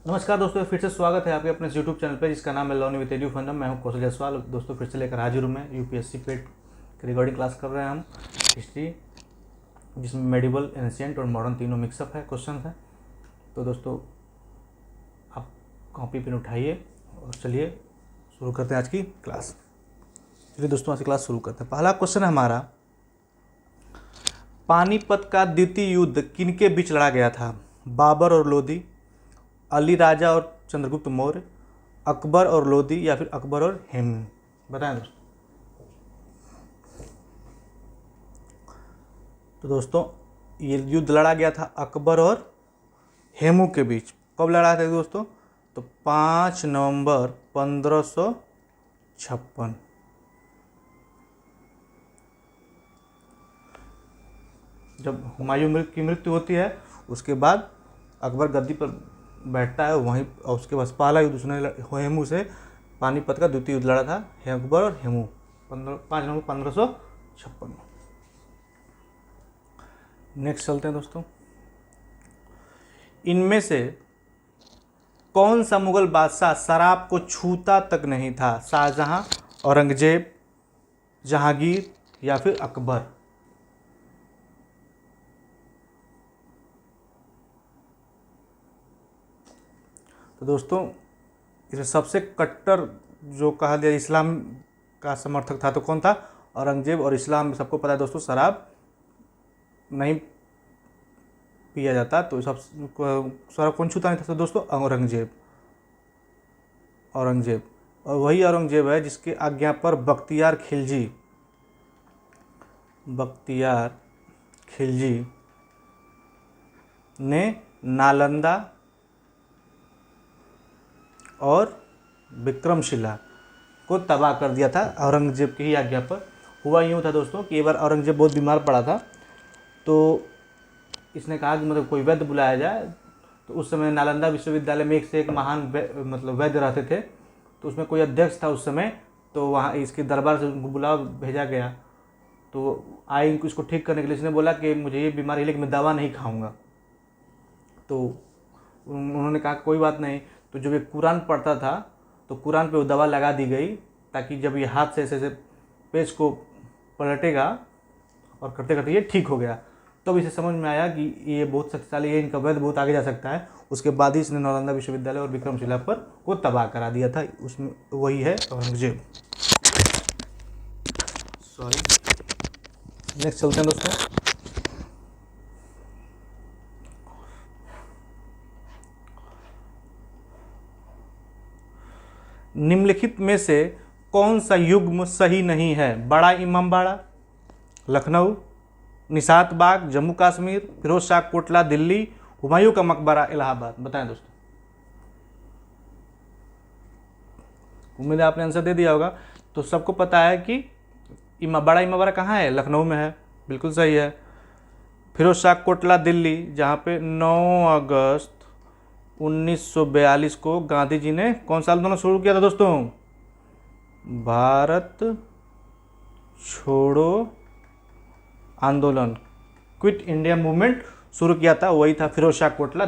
नमस्कार दोस्तों, फिर से स्वागत है आपके अपने यूट्यूब चैनल पर जिसका नाम है लर्निंग विद एडू फंडम। मैं हूं कौशल जायसवाल। दोस्तों फिर से लेकर हाजिर हूं मैं यूपीएससी पेट की रिकॉर्डिंग क्लास कर रहे हैं हम हिस्ट्री, जिसमें मेडिवल, एंशिएंट और मॉडर्न तीनों मिक्सअप है, क्वेश्चन है। तो दोस्तों आप कॉपी पेन उठाइए और चलिए शुरू करते हैं आज की क्लास। चलिए दोस्तों आज की क्लास शुरू करते हैं। पहला क्वेश्चन है हमारा, पानीपत का द्वितीय युद्ध किनके बीच लड़ा गया था? बाबर और लोदी, अली राजा और चंद्रगुप्त मौर्य, अकबर और लोदी या फिर अकबर और हेमू? बताएं दोस्तों। तो दोस्तों ये युद्ध लड़ा गया था अकबर और हेमू के बीच। कब लड़ा था दोस्तों? तो 5 नवंबर 1556। जब हुमायूं की मृत्यु होती है उसके बाद अकबर गद्दी पर बैठता है, वहीं उसके बाद पहला युद्ध उसने हेमू से पानीपत का द्वितीय युद्ध लड़ा था अकबर और हेमू 5 नवंबर 1556। नेक्स्ट चलते हैं दोस्तों। इनमें से कौन सा मुगल बादशाह शराब को छूता तक नहीं था? शाहजहां, औरंगजेब, जहांगीर या फिर अकबर? तो दोस्तों इसमें सबसे कट्टर जो कहा गया इस्लाम का समर्थक था तो कौन था? औरंगजेब। और इस्लाम में सबको पता है दोस्तों शराब नहीं पिया जाता, तो सब शराब कौन छूता नहीं था? तो दोस्तों औरंगजेब। और वही औरंगजेब है जिसके आज्ञा पर बख्तियार खिलजी ने नालंदा और विक्रमशिला को तबाह कर दिया था। औरंगजेब की ही आज्ञा पर हुआ यूँ था दोस्तों कि एक बार औरंगजेब बहुत बीमार पड़ा था, तो इसने कहा कि मतलब कोई वैद्य बुलाया जाए। तो उस समय नालंदा विश्वविद्यालय में एक से एक महान वैद्य रहते थे, तो उसमें कोई अध्यक्ष था उस समय, तो वहाँ इसके दरबार से उनको बुलाव भेजा गया। तो आए इनको इसको ठीक करने के लिए। इसने बोला कि मुझे ये बीमारी है लेकिन मैं दवा नहीं खाऊंगा। तो उन्होंने कहा कोई बात नहीं। तो जब ये कुरान पढ़ता था तो कुरान पे वो दवा लगा दी गई, ताकि जब ये हाथ से ऐसे पेज को पलटेगा और करते करते ये ठीक हो गया। तब इसे समझ में आया कि ये बहुत शक्तिशाली है, इनका वैद्य बहुत आगे जा सकता है। उसके बाद ही इसने नालंदा विश्वविद्यालय और विक्रमशिला पर को तबाह करा दिया था। उसमें वही है औरंगजेब। सॉरी। नेक्स्ट चलते हैं दोस्तों। निम्नलिखित में से कौन सा युग्म सही नहीं है? बड़ा इमामबाड़ा, लखनऊ, निशात बाग जम्मू कश्मीर, फिरोज शाह कोटला दिल्ली, हुमायूं का मकबरा इलाहाबाद? बताएं दोस्तों। उम्मीद है आपने आंसर दे दिया होगा। तो सबको पता है कि बड़ा इमामबाड़ा कहाँ है? लखनऊ में है, बिल्कुल सही है। फिरोज शाह कोटला दिल्ली, जहाँ पे 9 अगस्त 1942 को गांधी जी ने कौन सा आंदोलन शुरू किया था दोस्तों? भारत छोड़ो आंदोलन, क्विट इंडिया मूवमेंट शुरू किया था। वही था फिरोज शाह कोटला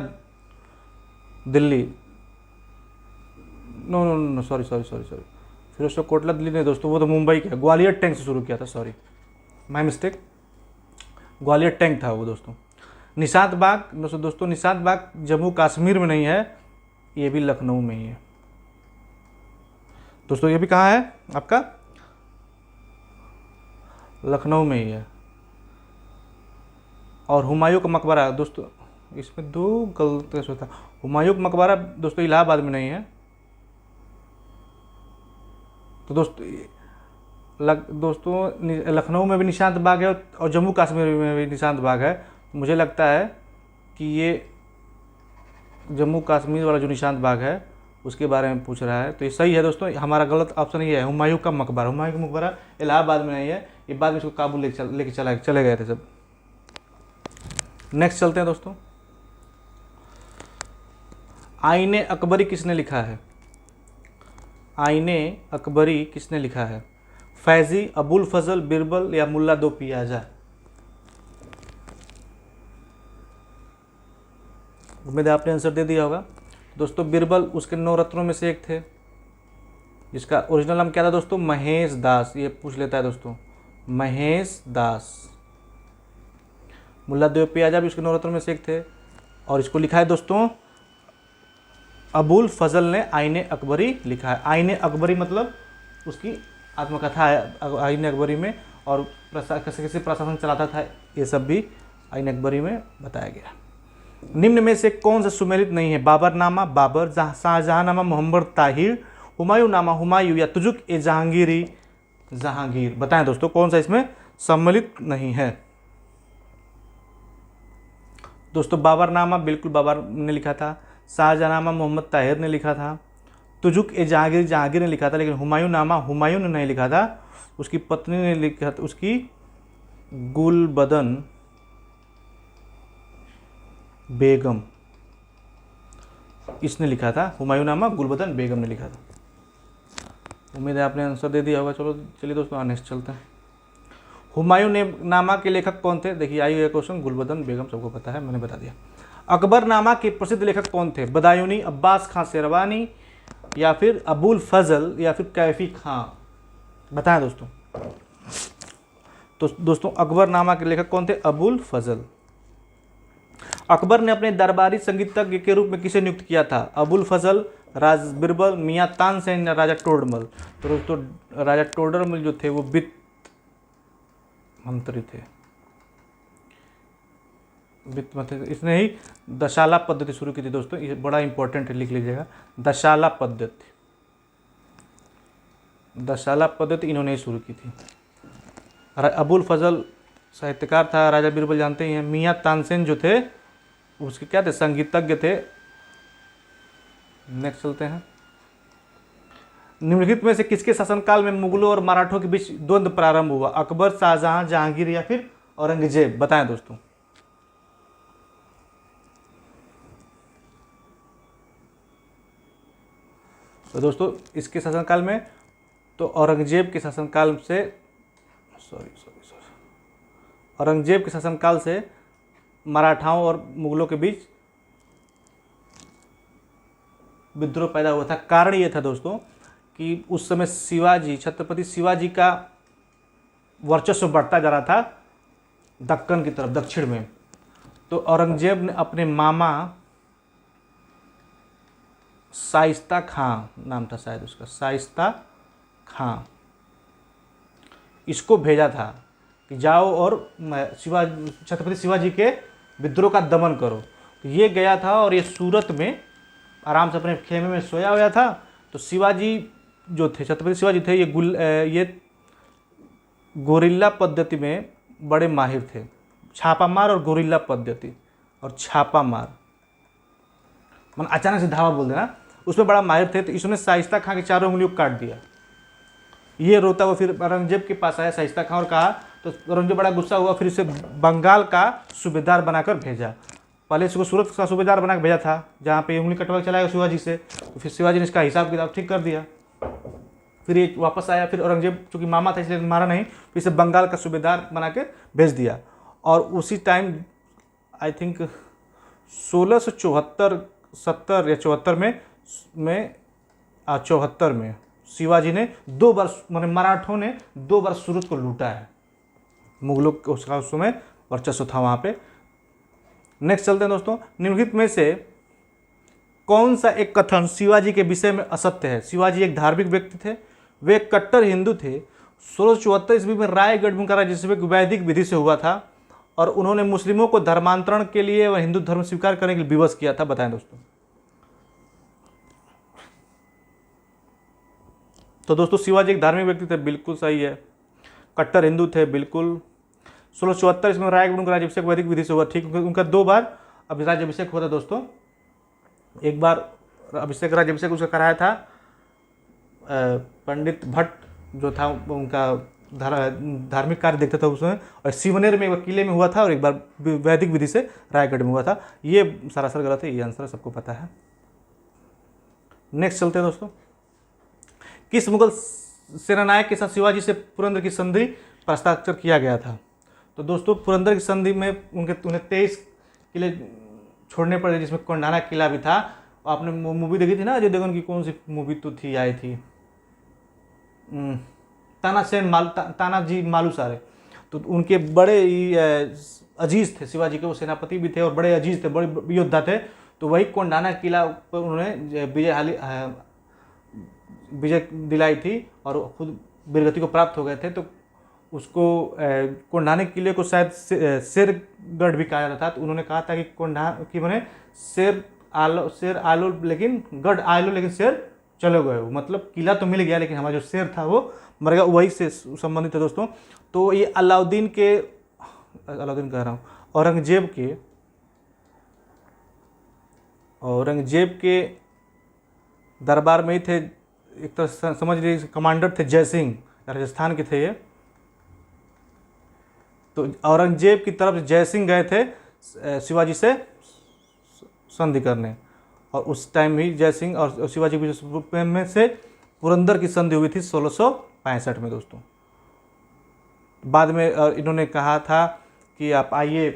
दिल्ली। No sorry. फिरोज शाह कोटला दिल्ली नहीं दोस्तों, वो तो मुंबई का, ग्वालियर टैंक से शुरू किया था। Sorry, my mistake, Gwalior tank था वो दोस्तों। निशात बाग दोस्तों निशात बाग जम्मू कश्मीर में नहीं है, ये भी लखनऊ में ही है दोस्तों। ये भी कहाँ है आपका? लखनऊ में ही है। और हुमायूं का मकबरा दोस्तों, इसमें 2 गलत होता। हुमायूं का मकबरा दोस्तों इलाहाबाद में नहीं है। तो दोस्तों लखनऊ में भी निशांत बाग है और जम्मू कश्मीर में भी निशांत बाग है। मुझे लगता है कि ये जम्मू कश्मीर वाला जो निशांत बाग है उसके बारे में पूछ रहा है। तो ये सही है दोस्तों, हमारा गलत ऑप्शन ये है हुमायूं का मकबरा। हुमायूं का मकबरा इलाहाबाद में नहीं है, ये बाद में इसको काबुल लेके चले गए थे सब। नेक्स्ट चलते हैं दोस्तों। आईने अकबरी किसने लिखा है? आईने अकबरी किसने लिखा है? फैजी, अबुल फजल, बिरबल या मुल्ला दो पियाजा? उम्मीद है आपने आंसर दे दिया होगा। दोस्तों बीरबल उसके 9 रत्नों में से एक थे, जिसका ओरिजिनल नाम क्या था दोस्तों, महेश दास। ये पूछ लेता है दोस्तों, महेश दास। मुल्ला देवपियाजा भी उसके 9 रत्नों में से एक थे, और इसको लिखा है दोस्तों अबुल फजल ने आईने अकबरी लिखा है। आईने अकबरी मतलब उसकी आत्मकथा है आईने अकबरी में, और कैसे कैसे प्रशासन चलाता था ये सब भी आईने अकबरी में बताया गया। निम्न में से कौन सा सुमेलित नहीं है, बाबरनामा बाबर, शाहजहांनामा मोहम्मद ताहिर, हुमायूंनामा हुमायूं, या तुजुक ए जहांगीरी जहांगीर। बताएं दोस्तों कौन सा इसमें सम्मिलित नहीं है। दोस्तों बाबरनामा बिल्कुल बाबर ने लिखा था, शाहजहांनामा मोहम्मद ताहिर ने लिखा था, तुजुक ए जहांगीर जहांगीर ने लिखा था, लेकिन हुमायूंनामा हुमायूं ने नहीं लिखा था, उसकी पत्नी ने लिखा था, उसकी गुलबदन बेगम इसने लिखा था। हुमायूंनामा गुलबदन बेगम ने लिखा था। उम्मीद है आपने आंसर दे दिया होगा। चलिए दोस्तों नेक्स्ट चलते हैं। हुमायूं नामा के लेखक कौन थे, देखिए आई क्वेश्चन, गुलबदन बेगम सबको पता है, मैंने बता दिया। अकबरनामा के प्रसिद्ध लेखक कौन थे, बदायूनी, अब्बास खां शेरवानी, या फिर अबुल फजल, या फिर कैफी खां। बताएं दोस्तों। तो दोस्तों अकबरनामा के लेखक कौन थे, अबुल फजल। अकबर ने अपने दरबारी संगीतज्ञ के रूप में किसे नियुक्त किया था, अबुल फजल, राज बिरबल, मियाँ तानसेन या राजा टोडरमल। तो दोस्तों राजा टोडरमल जो थे वो वित्त मंत्री थे, वित्त मंत्री। इसने ही दशाला पद्धति शुरू की थी दोस्तों, ये बड़ा इंपॉर्टेंट है, लिख लीजिएगा, दशाला पद्धति। दशाला पद्धति इन्होंने ही शुरू की थी। अबुल फजल साहित्यकार था, राजा बीरबल जानते ही हैं। मियाँ तानसेन जो थे उसके क्या थे, संगीतज्ञ थे। नेक्स्ट चलते हैं। निम्नलिखित में से किसके शासनकाल में मुगलों और मराठों के बीच द्वंद्व प्रारंभ हुआ, अकबर, शाहजहां, जहांगीर, या फिर औरंगजेब। बताएं दोस्तों। तो दोस्तों इसके शासनकाल में तो औरंगजेब के शासनकाल से औरंगजेब के शासनकाल से मराठाओं और मुगलों के बीच विद्रोह पैदा हुआ था। कारण ये था दोस्तों कि उस समय शिवाजी, छत्रपति शिवाजी का वर्चस्व बढ़ता जा रहा था दक्कन की तरफ, दक्षिण में। तो औरंगजेब ने अपने मामा शाइस्ता खां, नाम था शायद उसका, शाइस्ता खां, इसको भेजा था कि जाओ और छत्रपति शिवाजी के विद्रोह का दमन करो। तो ये गया था और ये सूरत में आराम से अपने खेमे में सोया हुआ था। तो शिवाजी जो थे, छत्रपति शिवाजी थे, ये गोरिल्ला पद्धति में बड़े माहिर थे, छापामार और गोरिल्ला पद्धति और छापामार, मन अचानक से धावा बोल देना, उसमें बड़ा माहिर थे। तो इसने शाइस्ता खां की चारों उंगलियों को काट दिया। ये रोता हुआ फिर औरंगजेब के पास आया शाइस्ता खां और कहा, तो औरंगजेब बड़ा गुस्सा हुआ, फिर इसे बंगाल का सूबेदार बनाकर भेजा। पहले इसको सूरत का सूबेदार बना के भेजा था, जहाँ पे उंगली कटवा चलाएगा शिवाजी से। तो फिर शिवाजी ने इसका हिसाब किताब ठीक कर दिया। फिर ये वापस आया, फिर औरंगजेब चूँकि मामा था इसलिए मारा नहीं, फिर इसे बंगाल का सूबेदार बना के भेज दिया। और उसी टाइम आई थिंक 1674 70 या 74 में 74 में शिवाजी ने 2 बार, माने मराठों ने 2 बार सूरत को लूटा है। मुगलों को उसका उस समय वर्चस्व था वहाँ पे। नेक्स्ट चलते हैं दोस्तों। निम्नलिखित में से कौन सा एक कथन शिवाजी के विषय में असत्य है। शिवाजी एक धार्मिक व्यक्ति थे, वे एक कट्टर हिंदू थे। 1674 ईस्वी में रायगढ़ में उनका राज्याभिषेक वैदिक विधि से हुआ था और उन्होंने मुस्लिमों को धर्मांतरण के लिए व हिंदू धर्म स्वीकार करने के लिए विवश किया था। बताएं दोस्तों। तो दोस्तों शिवाजी एक धार्मिक व्यक्ति थे, बिल्कुल सही है। कट्टर हिंदू थे, बिल्कुल। 1674 इसमें रायगढ़ उनका राज्याभिषेक वैदिक विधि से हुआ, ठीक। उनका 2 बार राज्याभिषेक हुआ था दोस्तों। एक बार राज्याभिषेक उसका कराया था पंडित भट्ट जो था, उनका धार्मिक कार्य देखता था उसमें, और सिवनेर में एक किले में हुआ था, और एक बार वैदिक विधि से रायगढ़ में हुआ था। ये सरासर गलत है, ये आंसर सबको पता है। नेक्स्ट चलते हैं दोस्तों। किस मुगल सेनानायक के साथ शिवाजी से पुरंदर की संधि पर हस्ताक्षर किया गया था। तो दोस्तों पुरंदर की संधि में उन्हें 23 किले छोड़ने पड़े, जिसमें कोंडाना किला भी था। आपने मूवी देखी थी ना अजय देवगन की, कौन सी मूवी तो थी आई थी, तानाजी मालूसरे। तो उनके बड़े ही अजीज थे शिवाजी के, वो सेनापति भी थे और बड़े अजीज थे, बड़े योद्धा थे। तो वही कोंडाना किला पर उन्होंने विजय दिलाई थी और खुद वीरगति को प्राप्त हो गए थे। तो उसको कोंडाने किले को शायद शेरगढ़ भी कहा जाता था। तो उन्होंने कहा था कि मैंने शेर आलो लेकिन गढ़ आलो लेकिन शेर चले गए, मतलब किला तो मिल गया लेकिन हमारा जो शेर था वो मर गया, वही से संबंधित है दोस्तों। तो ये अलाउद्दीन कह रहा हूँ, औरंगजेब के दरबार में ही थे, एक तरह समझ लीजिए कमांडर थे जय सिंह, राजस्थान के थे ये। तो औरंगजेब की तरफ जय सिंह गए थे शिवाजी से संधि करने, और उस टाइम ही जय सिंह और शिवाजी के में से पुरंदर की संधि हुई थी 1665 में दोस्तों। बाद में इन्होंने कहा था कि आप आइए।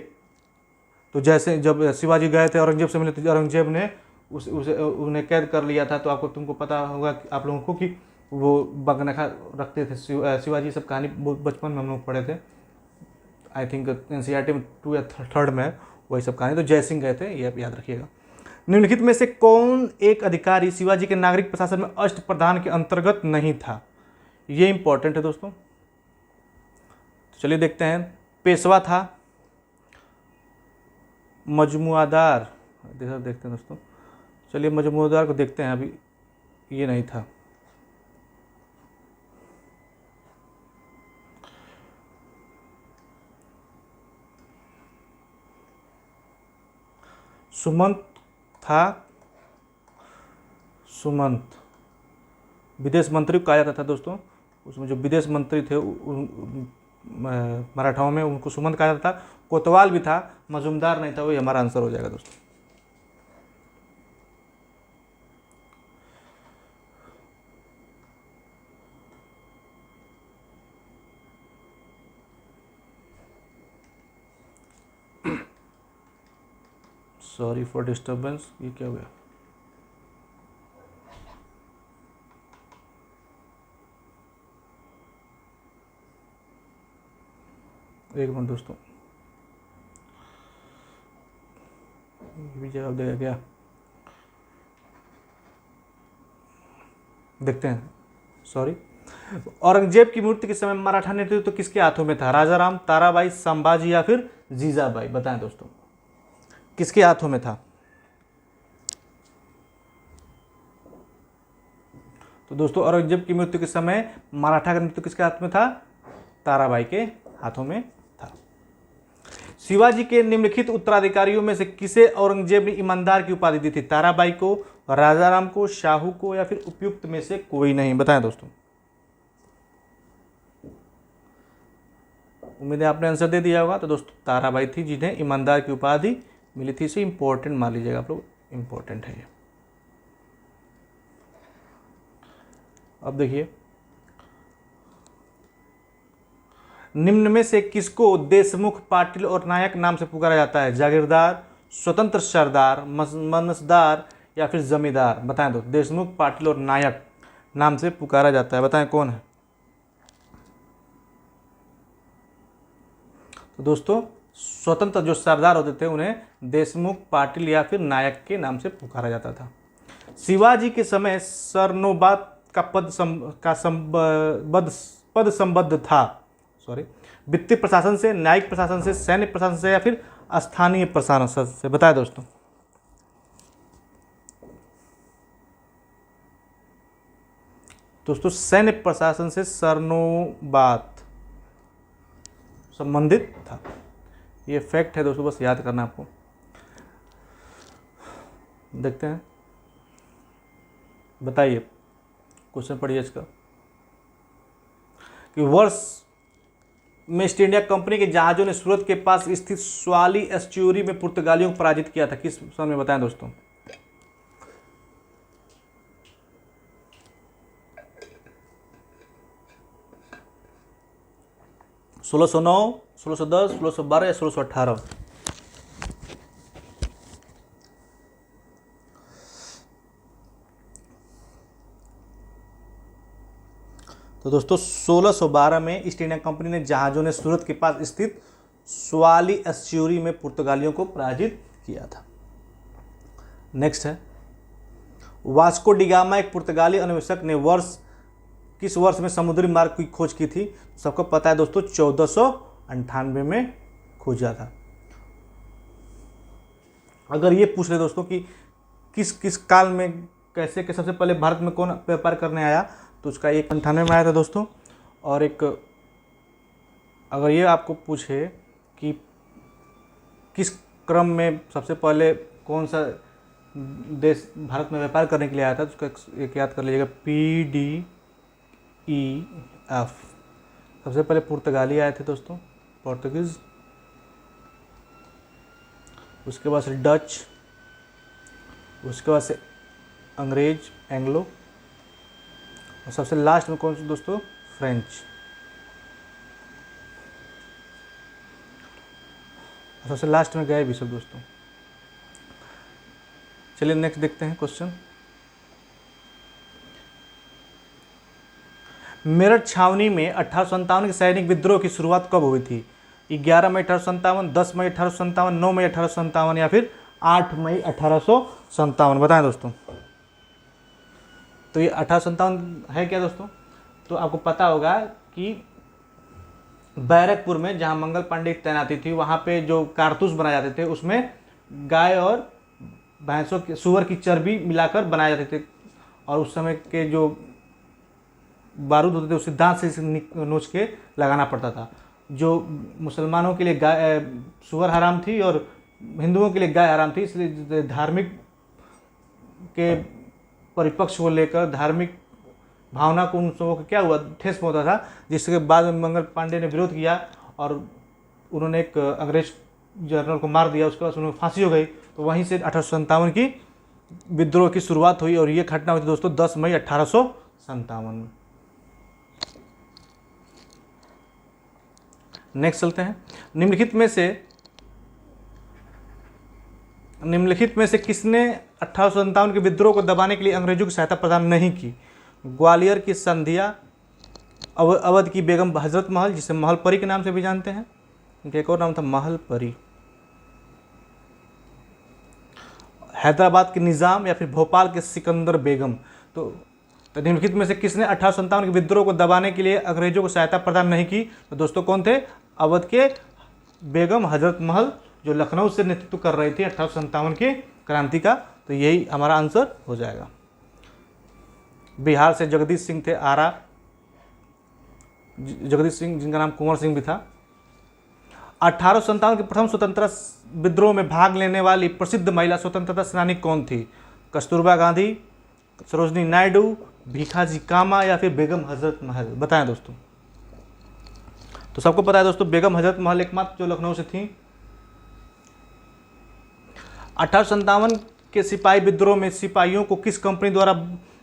तो जैसे जब शिवाजी गए थे औरंगजेब से मिले, तो औरंगजेब ने उन्हें कैद कर लिया था। तो तुमको पता होगा आप लोगों को कि वो बगनखा रखते थे शिवाजी, सब कहानी बचपन में हम लोग पढ़े थे, आई थिंक NCERT में 2 या 3rd में वही सब कहानी। तो जय सिंह गए थे, ये याद रखिएगा। निम्नलिखित में से कौन एक अधिकारी शिवाजी के नागरिक प्रशासन में अष्टप्रधान के अंतर्गत नहीं था? ये इंपॉर्टेंट है दोस्तों। तो चलिए देखते हैं। पेशवा था, मजमुआदार, देखते हैं दोस्तों। चलिए मजमुआदार को देखते हैं, अभी ये नहीं था। सुमंत था, सुमंत विदेश मंत्री को कहा जाता था दोस्तों। उसमें जो विदेश मंत्री थे मराठाओं में, उनको सुमंत कहा जाता था। कोतवाल भी था, मजूमदार नहीं था, वही हमारा आंसर हो जाएगा दोस्तों। सॉरी फॉर डिस्टर्बेंस, ये क्या हो गया? एक मिनट दोस्तों, भी जवाब देगा क्या, देखते हैं। सॉरी। औरंगजेब की मृत्यु के समय मराठा नेतृत्व तो किसके हाथों में था? राजाराम, ताराबाई, संभाजी या फिर जीजाबाई? बताएं दोस्तों, किसके हाथों में था? तो दोस्तों औरंगजेब की मृत्यु के समय मराठा का नेतृत्व किसके हाथ में था? ताराबाई के हाथों में था। शिवाजी के निम्नलिखित उत्तराधिकारियों में से किसे औरंगजेब ने ईमानदार की उपाधि दी थी? ताराबाई को, राजाराम को, शाहू को या फिर उपयुक्त में से कोई नहीं? बताएं दोस्तों। उम्मीद है आपने आंसर दे दिया होगा। तो दोस्तों ताराबाई थी जिन्हें ईमानदार की उपाधि मिली थी। इसे इंपॉर्टेंट मान लीजिएगा आप लोग, इंपॉर्टेंट है ये। अब देखिए, निम्न में से किसको देशमुख, पाटिल और नायक नाम से पुकारा जाता है? जागीरदार, स्वतंत्र सरदार, मनसदार या फिर जमींदार? बताएं दोस्तों। देशमुख, पाटिल और नायक नाम से पुकारा जाता है, बताएं कौन है? तो दोस्तों स्वतंत्र जो सरदार होते थे उन्हें देशमुख, पाटिल या फिर नायक के नाम से पुकारा जाता था। शिवाजी के समय सरनोबात का पद संबद्ध था, सॉरी, वित्तीय प्रशासन से, न्यायिक प्रशासन से, सैन्य प्रशासन से या फिर स्थानीय प्रशासन से? बताएं दोस्तों। दोस्तों सैन्य प्रशासन से सरनोबात संबंधित था। ये फैक्ट है दोस्तों, बस याद करना आपको। देखते हैं, बताइए, क्वेश्चन पढ़िए इसका कि वर्ष में ईस्ट इंडिया कंपनी के जहाज़ों ने सूरत के पास स्थित स्वाली एस्च्यूरी में पुर्तगालियों को पराजित किया था? किस सन में? बताएं दोस्तों। सोलह 1609, 1610, 1612 या 1618? तो दोस्तों 1612 में ईस्ट इंडिया कंपनी ने जहाज़ों ने सूरत के पास स्थित स्वाली एस्च्यूरी में पुर्तगालियों को पराजित किया था। नेक्स्ट है, वास्को डिगामा एक पुर्तगाली अन्वेषक ने किस वर्ष में समुद्री मार्ग की खोज की थी? सबको पता है दोस्तों, 1498 में खोजा था। अगर ये पूछ रहे दोस्तों कि किस किस काल में कैसे के सबसे पहले भारत में कौन व्यापार करने आया, तो उसका एक 98 में आया था दोस्तों। और एक अगर ये आपको पूछे कि किस क्रम में सबसे पहले कौन सा देश भारत में व्यापार करने के लिए आया था, तो उसका एक याद कर लीजिएगा, PDEF। सबसे पहले पुर्तगाली आए थे दोस्तों, पोर्तुगीज, उसके बाद से डच, उसके बाद से अंग्रेज, एंग्लो, और सबसे लास्ट में कौन सा दोस्तों, फ्रेंच। सबसे लास्ट में गए भी सब दोस्तों। चलिए नेक्स्ट देखते हैं क्वेश्चन। मेरठ छावनी में 1857 के सैनिक विद्रोह की शुरुआत कब हुई थी? 11 मई 1857, 10 मई 1857, 9 मई 1857 या फिर 8 मई 1857? बताएं दोस्तों। तो ये 1857 है क्या दोस्तों? तो आपको पता होगा कि बैरकपुर में जहां मंगल पांडे की तैनाती थी, वहां पे जो कारतूस बनाए जाते थे उसमें गाय और भैंसों के, सुअर की चर्बी मिलाकर बनाए जाते थे। और उस समय के जो बारूद होते थे उसे दांत से नोच के लगाना पड़ता था। जो मुसलमानों के लिए गाय सुअर हराम थी और हिंदुओं के लिए गाय हराम थी, इसलिए धार्मिक के परिपक्ष को लेकर धार्मिक भावना को उन सबों को क्या हुआ, ठेस पहुंचा था, जिसके बाद में मंगल पांडे ने विरोध किया और उन्होंने एक अंग्रेज जनरल को मार दिया। उसके बाद उन्हें फांसी हो गई। तो वहीं से 1857 की विद्रोह की शुरुआत हुई और ये घटना हुई थी दोस्तों 10 मई 1857 में। नेक्स्ट चलते हैं। निम्नलिखित में से किसने 1857 के विद्रोह को दबाने के लिए अंग्रेजों की सहायता प्रदान नहीं की? ग्वालियर की संधिया, अवध की बेगम हजरत महल, जिसे महल परी के नाम से भी जानते हैं, उनका एक और नाम था महल परी, हैदराबाद के निज़ाम या फिर भोपाल के सिकंदर बेगम। तो निम्नलिखित में से किसने 1857 के विद्रोह को दबाने के लिए अंग्रेजों को सहायता प्रदान नहीं की? तो दोस्तों कौन थे? अवध के बेगम हजरत महल, जो लखनऊ से नेतृत्व कर रही थी 1857 की क्रांति का। तो यही हमारा आंसर हो जाएगा। बिहार से जगदीश सिंह थे, आरा जगदीश सिंह, जिनका नाम कुंवर सिंह भी था। 1857 के प्रथम स्वतंत्रता विद्रोह में भाग लेने वाली प्रसिद्ध महिला स्वतंत्रता सेनानी कौन थी? कस्तूरबा गांधी, सरोजनी नायडू, भीखाजी कामा या फिर बेगम हजरत महल? बताएं दोस्तों। तो सबको पता है दोस्तों, बेगम हजरत महल एकमात्र जो लखनऊ से थी। 1857 के सिपाही विद्रोह में सिपाहियों को किस कंपनी द्वारा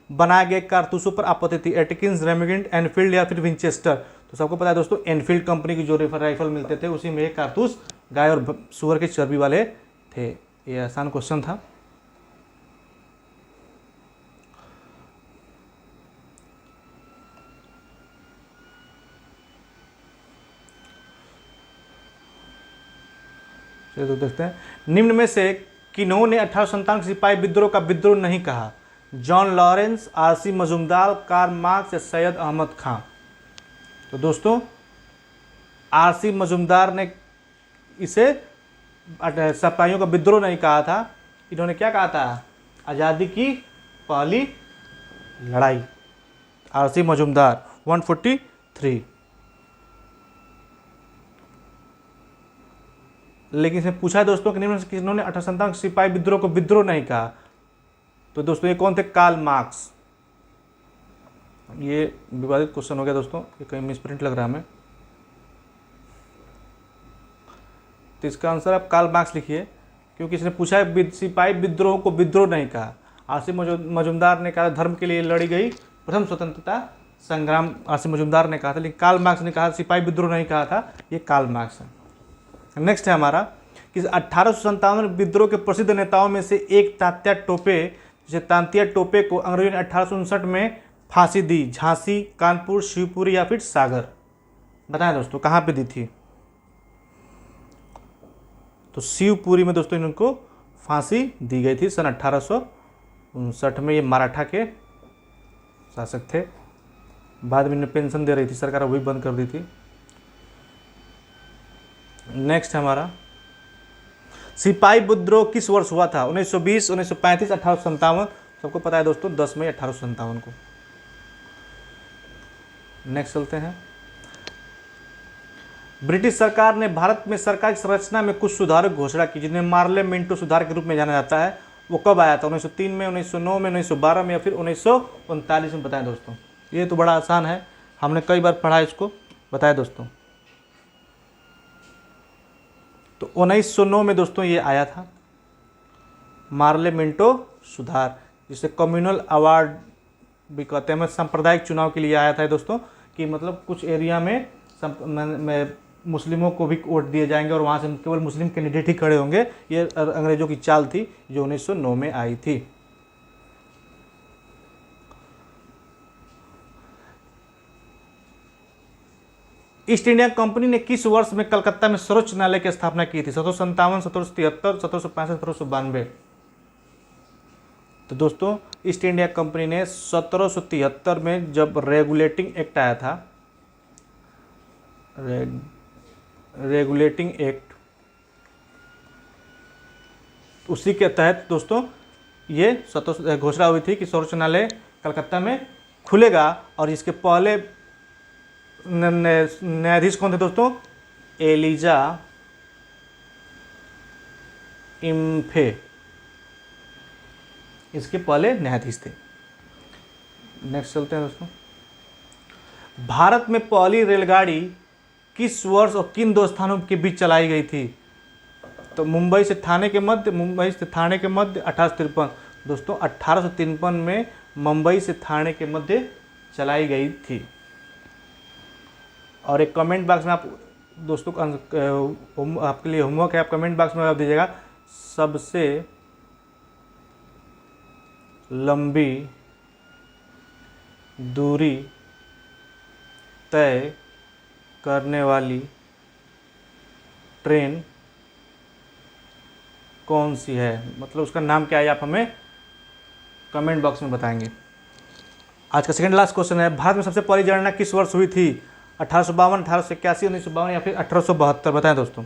बनाए गए कारतूसों पर आपत्ति थी? एटकिंस, रेमिगेंट, एनफील्ड या फिर विंचेस्टर? तो सबको पता है दोस्तों, एनफील्ड कंपनी की जो राइफल मिलते थे उसी में एक कारतूस गाय और सुअर के चर्बी वाले थे। ये आसान क्वेश्चन था। चलिए तो देखते हैं। निम्न में से किन्होंने 1857 के सिपाही विद्रोह का विद्रोह नहीं कहा? John Lawrence, RC Majumdar, Karl Marx या सैयद अहमद खां? तो दोस्तों आरसी मजुमदार ने इसे सिपाहियों का विद्रोह नहीं कहा था। इन्होंने क्या कहा था? आज़ादी की पहली लड़ाई। आरसी मजुमदार 143। लेकिन इसमें पूछा है दोस्तों कि निम्न से किन्होंने 1857 सिपाही विद्रोह को विद्रोह नहीं कहा? तो दोस्तों ये कौन थे? Karl Marx. ये विवादित क्वेश्चन हो गया दोस्तों, ये कहीं मिसप्रिंट लग रहा है हमें। तो इसका आंसर आप कार्ल मार्क्स लिखिए, क्योंकि इसने पूछा है सिपाही विद्रोह को विद्रोह नहीं कहा। आरसी मजुमदार ने कहा धर्म के लिए लड़ी गई प्रथम स्वतंत्रता संग्राम, आरसी मजुमदार ने कहा था, लेकिन कार्ल मार्क्स ने कहा सिपाही विद्रोह नहीं कहा था। ये कार्ल मार्क्स है। नेक्स्ट है हमारा कि 1857 विद्रोह के प्रसिद्ध नेताओं में से एक तात्या टोपे, जिसे तांतिया टोपे को अंग्रेजों ने 1859 में फांसी दी? झांसी, कानपुर, शिवपुरी या फिर सागर? बताएं दोस्तों कहाँ पे दी थी? तो शिवपुरी में दोस्तों इनको फांसी दी गई थी सन 1859 में। ये मराठा के शासक थे। बाद में इन्हें पेंशन दे रही थी सरकार, वही बंद कर दी थी। नेक्स्ट है हमारा, सिपाही विद्रोह किस वर्ष हुआ था? 1920, 1935, 1857? सबको पता है दोस्तों 10 मई 1857 को। नेक्स्ट चलते हैं, ब्रिटिश सरकार ने भारत में सरकारी संरचना में कुछ सुधारों की घोषणा की जिन्हें मार्ले मिंटो सुधार के रूप में जाना जाता है। वो कब आया था? 1903 में, 1909 में, 1912 में या फिर 1939 में? बताएं दोस्तों। ये तो बड़ा आसान है, हमने कई बार पढ़ा इसको। बताएं दोस्तों। तो 1909 में दोस्तों ये आया था मार्ले मिंटो सुधार, जिसे कम्युनल अवार्ड भी कहते हैं। मैं सांप्रदायिक चुनाव के लिए आया था दोस्तों, कि मतलब कुछ एरिया में मुस्लिमों को भी वोट दिए जाएंगे और वहाँ से केवल मुस्लिम कैंडिडेट ही खड़े होंगे। ये अंग्रेजों की चाल थी जो 1909 में आई थी। ईस्ट इंडिया कंपनी ने किस वर्ष में कलकत्ता में सर्वोच्च न्यायालय की स्थापना की थी? 1757, 1773, 1765, 1792? तो दोस्तों ईस्ट इंडिया कंपनी ने 1773 में जब रेगुलेटिंग एक्ट आया था, रेगुलेटिंग एक्ट, उसी के तहत दोस्तों ये घोषणा हुई थी कि सर्वोच्च न्यायालय कलकत्ता में खुलेगा। और इसके पहले न्यायाधीश कौन थे दोस्तों? एलिजा इम्फे इसके पहले न्यायाधीश थे। नेक्स्ट चलते हैं दोस्तों, भारत में पहली रेलगाड़ी किस वर्ष और किन दो स्थानों के बीच चलाई गई थी? तो मुंबई से थाने के मध्य 1853। दोस्तों 1853 में मुंबई से थाने के मध्य चलाई गई थी। और एक कमेंट बॉक्स में आप दोस्तों आपके लिए होमवर्क है, आप कमेंट बॉक्स में आप दीजिएगा सबसे लंबी दूरी तय करने वाली ट्रेन कौन सी है? मतलब उसका नाम क्या है, आप हमें कमेंट बॉक्स में बताएंगे। आज का सेकंड लास्ट क्वेश्चन है, भारत में सबसे पहली जनगणना किस वर्ष हुई थी? 1852, 1881, 1952 या फिर 1872? बताएं दोस्तों।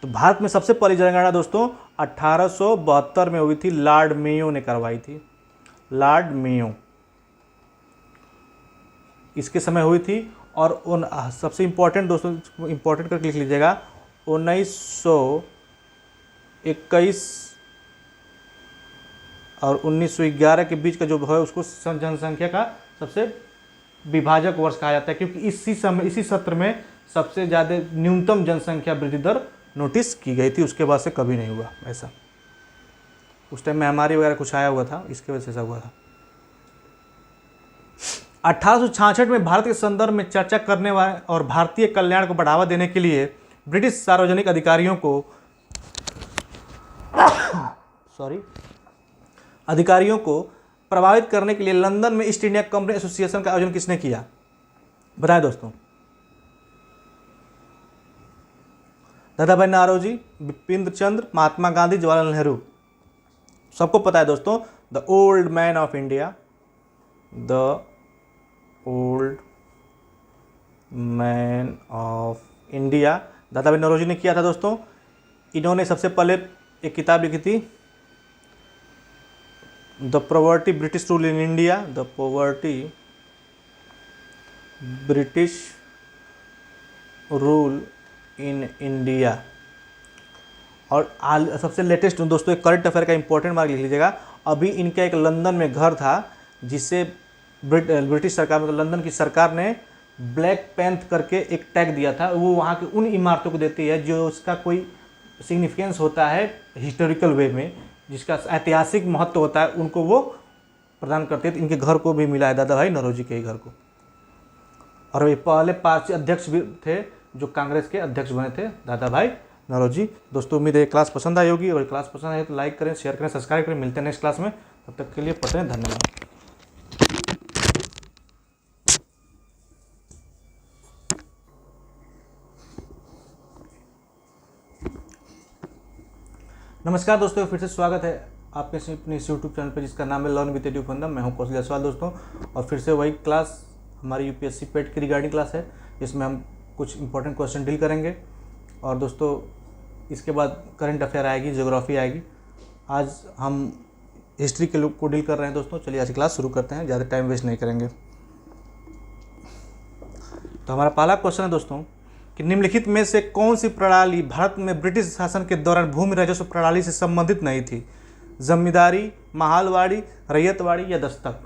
तो भारत में सबसे पहली जनगणना दोस्तों 1872 में हुई थी, लॉर्ड मेयो ने करवाई थी। लॉर्ड मेयो इसके समय हुई थी। और सबसे इम्पोर्टेंट दोस्तों, इम्पोर्टेंट करके लिख लीजिएगा, 1921 और 1911 के बीच का जो है उसको जनसंख्या का सबसे विभाजक वर्ष कहा जाता है, क्योंकि इसी सत्र में सबसे ज़्यादा न्यूनतम जनसंख्या वृद्धि दर नोटिस की गई थी। उसके बाद से कभी नहीं हुआ ऐसा। उस टाइम महामारी वगैरह कुछ आया हुआ था, इसके वजह से ऐसा हुआ था। 1866 में भारत के संदर्भ में चर्चा करने वाले और भारतीय कल्याण को बढ़ावा देने के लिए ब्रिटिश सार्वजनिक अधिकारियों को प्रभावित करने के लिए लंदन में ईस्ट इंडिया कंपनी एसोसिएशन का आयोजन किसने किया? बताएं दोस्तों। दादा भाई नौरोजी, बिपिन चंद्र, महात्मा गांधी, जवाहरलाल नेहरू? सबको पता है दोस्तों, the old man of India, the old man of India दादा भाई नौरोजी ने किया था दोस्तों। इन्होंने सबसे पहले एक किताब लिखी थी, the poverty British rule in India, the poverty British rule in India. और सबसे लेटेस्ट दोस्तों एक करंट अफेयर का इंपॉर्टेंट मार्क लिख लीजिएगा, अभी इनका एक लंदन में घर था जिसे ब्रिटिश सरकार मतलब लंदन की सरकार ने ब्लैक पैंथ करके एक टैग दिया था। वो वहाँ की उन इमारतों को देती है जो उसका कोई सिग्निफिकेंस होता है हिस्टोरिकल वे में, जिसका ऐतिहासिक महत्व होता है, उनको वो प्रदान करते हैं। इनके घर को भी मिला है दादा भाई नौरोजी के घर को। और वे पहले पार्टी अध्यक्ष भी थे जो कांग्रेस के अध्यक्ष बने थे, दादा भाई नौरोजी। दोस्तों उम्मीद है क्लास पसंद आई होगी, और क्लास पसंद आए तो लाइक करें, शेयर करें, सब्सक्राइब करें। मिलते हैं नेक्स्ट क्लास में, तब तक के लिए पढ़ते हैं। धन्यवाद। नमस्कार दोस्तों, फिर से स्वागत है आपके अपने इस यूट्यूब चैनल पर जिसका नाम है लर्न विद एडू फंडम। मैं हूं कौशल जायसवाल दोस्तों, और फिर से वही क्लास हमारी यूपीएससी पेट की रिगार्डिंग क्लास है, जिसमें हम कुछ इंपॉर्टेंट क्वेश्चन डील करेंगे। और दोस्तों इसके बाद करंट अफेयर आएगी, ज्योग्राफी आएगी। आज हम हिस्ट्री के लोग को डील कर रहे हैं दोस्तों। चलिए आज की क्लास शुरू करते हैं, ज़्यादा टाइम वेस्ट नहीं करेंगे। तो हमारा पहला क्वेश्चन है दोस्तों कि निम्नलिखित में से कौन सी प्रणाली भारत में ब्रिटिश शासन के दौरान भूमि राजस्व प्रणाली से संबंधित नहीं थी? जमींदारी, महालवाड़ी, रैयतवाड़ी या दस्तक?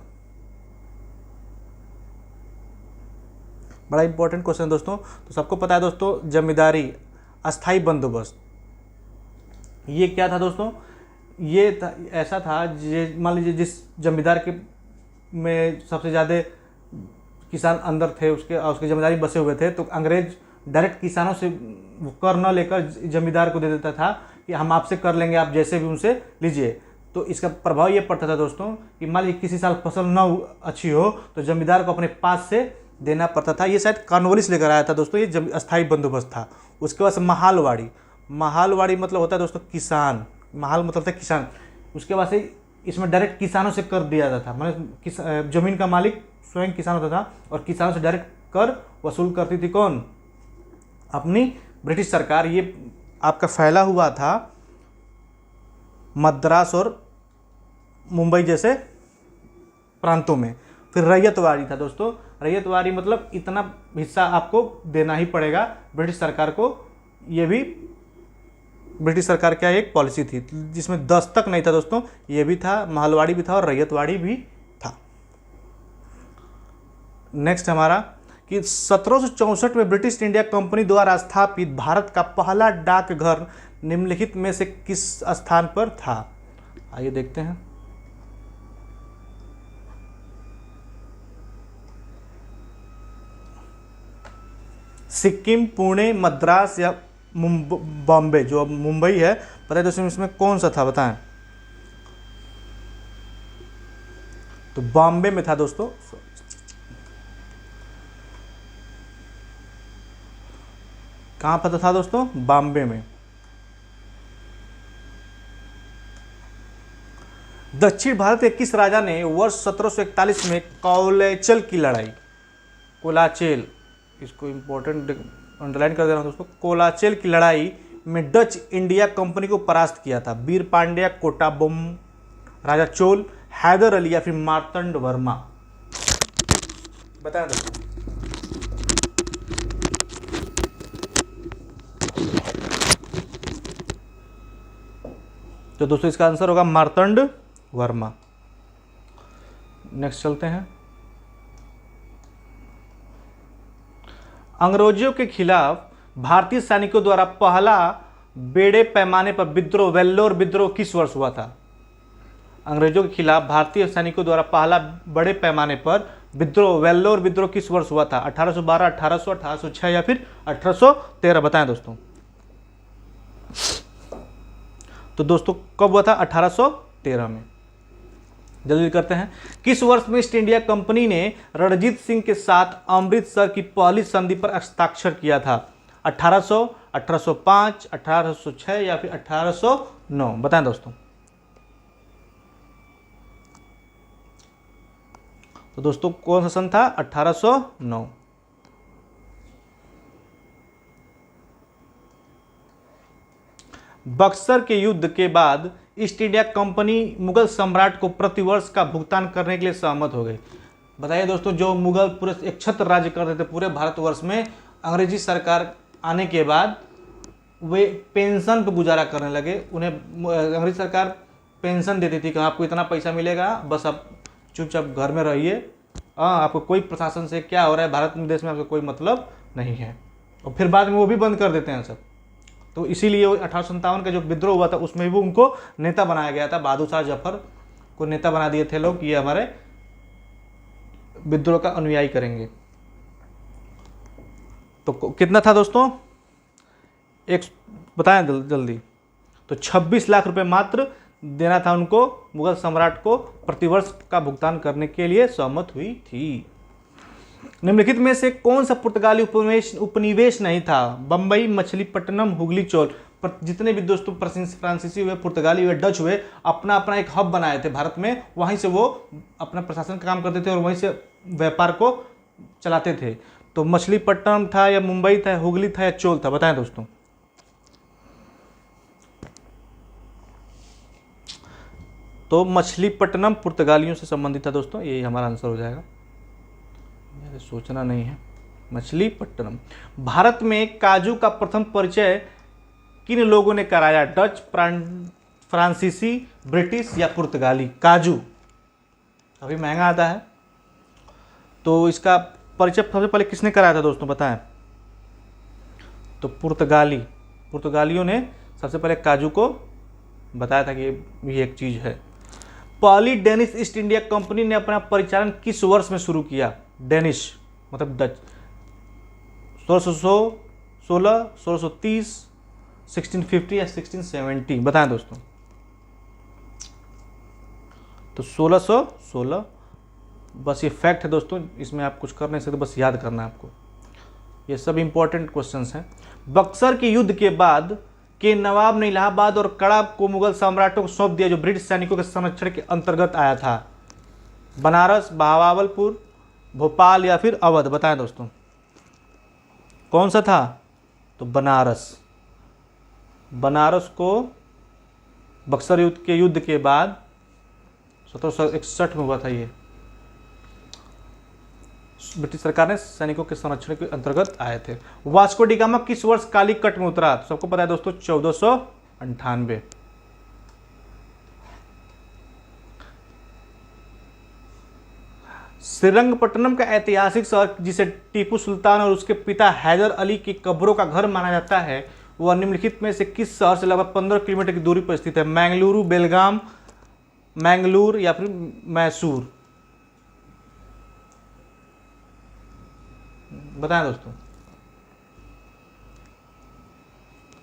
बड़ा इंपॉर्टेंट क्वेश्चन है दोस्तों। तो सबको पता है दोस्तों, जमींदारी, अस्थाई बंदोबस्त। ये क्या था दोस्तों? ये ऐसा था, मान लीजिए जिस जमींदार के में सबसे ज़्यादा किसान अंदर थे, उसके जमींदारी बसे हुए थे, तो अंग्रेज डायरेक्ट किसानों से कर न लेकर जमींदार को दे देता था कि हम आपसे कर लेंगे, आप जैसे भी उनसे लीजिए। तो इसका प्रभाव ये पड़ता था दोस्तों कि मान लीजिए किसी साल फसल न अच्छी हो तो जमींदार को अपने पास से देना पड़ता था। ये शायद कॉर्नवालिस लेकर आया था दोस्तों, ये अस्थाई बंदोबस्त था। उसके बाद महालवाड़ी, महालवाड़ी मतलब होता है दोस्तों किसान, महाल मतलब होता है किसान। उसके बाद से इसमें डायरेक्ट किसानों से कर दिया जाता था, मतलब जमीन का मालिक स्वयं किसान होता था और किसानों से डायरेक्ट कर वसूल करती थी कौन? अपनी ब्रिटिश सरकार। ये आपका फैला हुआ था मद्रास और मुंबई जैसे प्रांतों में। फिर रैयतवाड़ी था दोस्तों। रैयतवाड़ी मतलब इतना हिस्सा आपको देना ही पड़ेगा ब्रिटिश सरकार को। ये भी ब्रिटिश सरकार का एक पॉलिसी थी, जिसमें दस्तक नहीं था दोस्तों। ये भी था, महलवाड़ी भी था और रैयतवाड़ी भी था। नेक्स्ट हमारा कि 1764 में ब्रिटिश इंडिया कंपनी द्वारा स्थापित भारत का पहला डाकघर निम्नलिखित में से किस स्थान पर था? आइए देखते हैं। सिक्किम, पुणे, मद्रास या बॉम्बे? जो अब मुंबई है, पता है दोस्तों इसमें कौन सा था बताएं? तो बॉम्बे में था दोस्तों। कहाँ पर था दोस्तों? बॉम्बे में। दक्षिण भारत के किस राजा ने वर्ष 1741 में कोलाचल की लड़ाई, कोलाचल, इसको इंपॉर्टेंट अंडरलाइन कर दे रहा हूं दोस्तों, कोलाचल की लड़ाई में डच इंडिया कंपनी को परास्त किया था? वीर पांड्या, कोटाबोम, राजा चोल, हैदर अली या फिर मार्तंड वर्मा? बताएं दोस्तों। तो दोस्तों इसका आंसर होगा मार्तंड वर्मा। नेक्स्ट चलते हैं। अंग्रेजों के खिलाफ भारतीय सैनिकों द्वारा पहला बड़े पैमाने पर विद्रोह, वेल्लोर विद्रोह किस वर्ष हुआ था? अंग्रेजों के खिलाफ भारतीय सैनिकों द्वारा पहला बड़े पैमाने पर विद्रोह, वेल्लोर विद्रोह किस वर्ष हुआ था? 1812, 1800, 1806 या फिर 1813? बताएं दोस्तों। तो दोस्तों कब हुआ था? 1813 में। जल्दी करते हैं। किस वर्ष में ईस्ट इंडिया कंपनी ने रणजीत सिंह के साथ अमृतसर की पहली संधि पर हस्ताक्षर किया था? 1800, 1805, 1806 या फिर 1809? बताएं दोस्तों। तो दोस्तों कौन सा सन था? 1809। बक्सर के युद्ध के बाद ईस्ट इंडिया कंपनी मुगल सम्राट को प्रतिवर्ष का भुगतान करने के लिए सहमत हो गई। बताइए दोस्तों, जो मुगल पूरे एक छत्र राज्य करते थे पूरे भारतवर्ष में, अंग्रेजी सरकार आने के बाद वे पेंशन पर गुजारा करने लगे। उन्हें अंग्रेजी सरकार पेंशन देती थी कि आपको इतना पैसा मिलेगा, बस आप चुपचाप घर में रहिए, आपको कोई प्रशासन से क्या हो रहा है भारत में, देश में आपको कोई मतलब नहीं है। और फिर बाद में वो भी बंद कर देते हैं सब। तो इसीलिए 1857 का जो विद्रोह हुआ था उसमें भी उनको नेता बनाया गया था। बहादुर शाह जफर को नेता बना दिए थे लोग, ये हमारे विद्रोह का अनुयायी करेंगे। तो कितना था दोस्तों? एक बताएं जल्दी। तो 26 लाख रुपए मात्र देना था उनको, मुगल सम्राट को प्रतिवर्ष का भुगतान करने के लिए सहमत हुई थी। निम्नलिखित में से कौन सा पुर्तगाली उपनिवेश नहीं था? बंबई, मछलीपट्टनम, हुगली चोल? जितने भी दोस्तों फ्रांसीसी हुए, पुर्तगाली हुए, डच हुए, अपना अपना एक हब बनाए थे भारत में, वहीं से वो अपना प्रशासन का काम करते थे और वहीं से व्यापार को चलाते थे। तो मछलीपट्टनम था या मुंबई था, हुगली था या चोल था, बताएं दोस्तों। तो मछलीपट्टनम पुर्तगालियों से संबंधित था दोस्तों, यही हमारा आंसर हो जाएगा, मेरे सोचना नहीं है। मछलीपट्टनम। भारत में काजू का प्रथम परिचय किन लोगों ने कराया? डच, फ्रांसीसी, ब्रिटिश या पुर्तगाली? काजू अभी महंगा आता है, तो इसका परिचय सबसे पहले किसने कराया था दोस्तों, बताएं। तो पुर्तगालियों ने सबसे पहले काजू को बताया था कि ये एक चीज़ है। पहली डेनिश ईस्ट इंडिया कंपनी ने अपना परिचालन किस वर्ष में शुरू किया? डेनिश मतलब डच। 1616, 1630, 1650 या 1670? बताएं दोस्तों। तो 1616। बस ये फैक्ट है दोस्तों, इसमें आप कुछ कर नहीं सकते, बस याद करना है आपको। ये सब इंपॉर्टेंट क्वेश्चंस हैं। बक्सर के युद्ध के बाद के नवाब ने इलाहाबाद और कड़ा को मुगल सम्राटों को सौंप दिया, जो ब्रिटिश सैनिकों के संरक्षण के अंतर्गत आया था। बनारस, बहावलपुर, भोपाल या फिर अवध? बताएं दोस्तों कौन सा था? तो बनारस को बक्सर युद्ध के बाद 1761 में हुआ था। ये ब्रिटिश सरकार ने सैनिकों के संरक्षण के अंतर्गत आए थे। वास्को डी गामा किस वर्ष कालीकट में उतरा? तो सबको पता है दोस्तों 1498। श्रीरंगपट्टनम का ऐतिहासिक शहर जिसे टीपू सुल्तान और उसके पिता हैदर अली की कब्रों का घर माना जाता है, वह निम्नलिखित में से किस शहर से लगभग 15 किलोमीटर की दूरी पर स्थित है? मैंगलुरु, बेलगाम, मैंगलोर या फिर मैसूर? बताएं दोस्तों।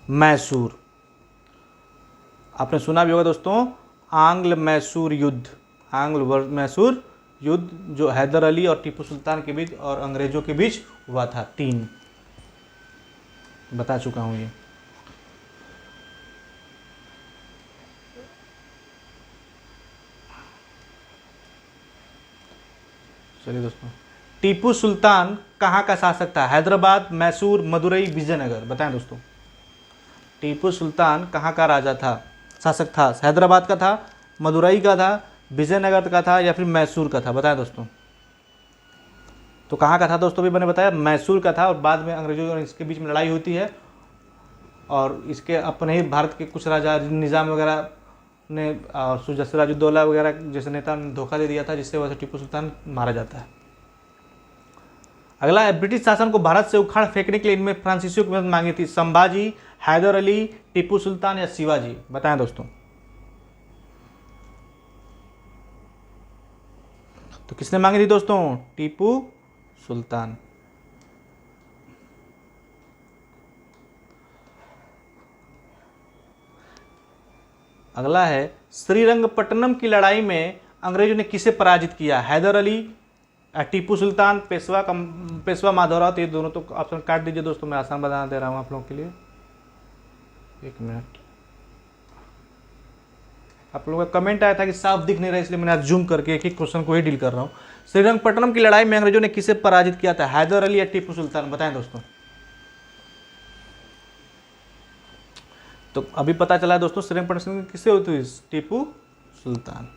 मैसूर। आपने सुना भी होगा दोस्तों, आंग्ल मैसूर युद्ध जो हैदर अली और टीपू सुल्तान के बीच और अंग्रेजों के बीच हुआ था। 3 बता चुका हूं ये। चलिए दोस्तों, टीपू सुल्तान कहाँ का शासक था? हैदराबाद, मैसूर, मदुरई, विजयनगर? बताएं दोस्तों। टीपू सुल्तान कहाँ का राजा था, शासक था? हैदराबाद का था, मदुरई का था, विजयनगर का था या फिर मैसूर का था? बताएं दोस्तों। तो कहाँ का था दोस्तों? भी मैंने बताया मैसूर का था, और बाद में अंग्रेजों और इसके बीच में लड़ाई होती है, और इसके अपने ही भारत के कुछ राजा निज़ाम वगैरह ने और सिराजुद्दौला वगैरह जैसे नेता ने धोखा दे दिया था, जिससे वजह से टीपू सुल्तान मारा जाता है। अगला है, ब्रिटिश शासन को भारत से उखाड़ फेंकने के लिए इनमें फ्रांसीसियों की मदद मांगी थी? संभाजी, हैदर अली, टीपू सुल्तान या शिवाजी? बताएं दोस्तों। तो किसने मांगी थी दोस्तों? टीपू सुल्तान। अगला है, श्रीरंगपट्टनम की लड़ाई में अंग्रेजों ने किसे पराजित किया? हैदर अली, टीपू सुल्तान, पेशवा माधवराव? तो ये दोनों तो ऑप्शन काट दीजिए दोस्तों, मैं आसान बता दे रहा हूँ आप लोगों के लिए। 1 मिनट। आप लोगों का कमेंट आया था कि साफ दिख नहीं रहा, इसलिए मैंने आज जूम करके एक एक क्वेश्चन को ही डील कर रहा हूँ। श्रीरंगपट्टनम की लड़ाई में अंग्रेजों ने किसे पराजित किया था? हैदर अली या टीपू सुल्तान? बताएं दोस्तों। तो अभी पता चला है दोस्तों, श्रीरंगपट्टनम किससे हुई थी? टीपू सुल्तान।